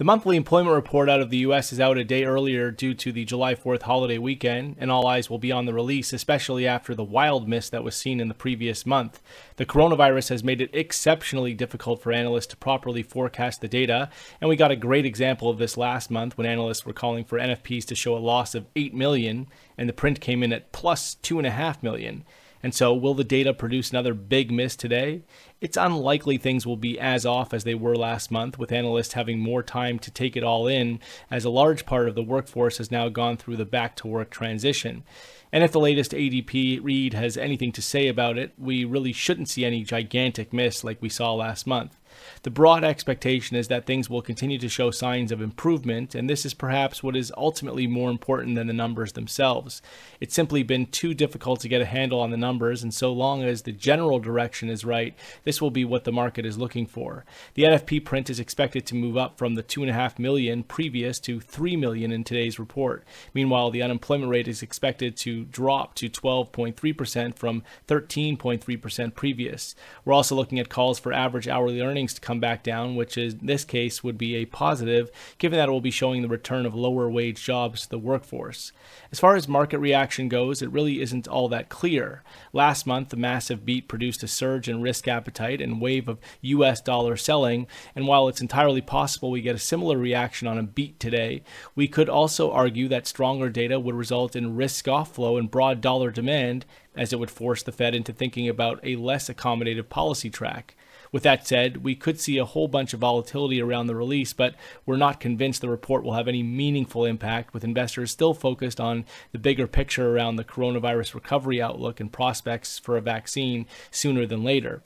The monthly employment report out of the US is out a day earlier due to the July 4th holiday weekend, and all eyes will be on the release, especially after the wild miss that was seen in the previous month. The coronavirus has made it exceptionally difficult for analysts to properly forecast the data, and we got a great example of this last month when analysts were calling for NFPs to show a loss of 8 million, and the print came in at plus 2.5 million. And so, will the data produce another big miss today? It's unlikely things will be as off as they were last month, with analysts having more time to take it all in, as a large part of the workforce has now gone through the back-to-work transition. And if the latest ADP read has anything to say about it, we really shouldn't see any gigantic miss like we saw last month. The broad expectation is that things will continue to show signs of improvement, and this is perhaps what is ultimately more important than the numbers themselves. It's simply been too difficult to get a handle on the numbers, and so long as the general direction is right, this will be what the market is looking for. The NFP print is expected to move up from the 2.5 million previous to 3 million in today's report. Meanwhile, the unemployment rate is expected to drop to 12.3% from 13.3% previous. We're also looking at calls for average hourly earnings to come back down, which in this case would be a positive, given that it will be showing the return of lower wage jobs to the workforce. As far as market reaction goes, it really isn't all that clear. Last month, the massive beat produced a surge in risk appetite and wave of US dollar selling, and while it's entirely possible we get a similar reaction on a beat today, we could also argue that stronger data would result in risk-off flow and broad dollar demand, as it would force the Fed into thinking about a less accommodative policy track. With that said, we could see a whole bunch of volatility around the release, but we're not convinced the report will have any meaningful impact, with investors still focused on the bigger picture around the coronavirus recovery outlook and prospects for a vaccine sooner than later.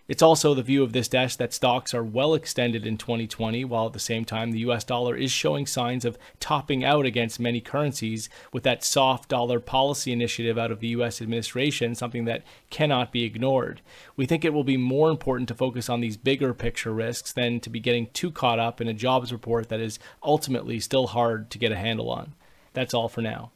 It's also the view of this desk that stocks are well extended in 2020, while at the same time the US dollar is showing signs of topping out against many currencies, with that soft dollar policy initiative out of the US administration, something that cannot be ignored. We think it will be more important to focus on these bigger picture risks than to be getting too caught up in a jobs report that is ultimately still hard to get a handle on. That's all for now.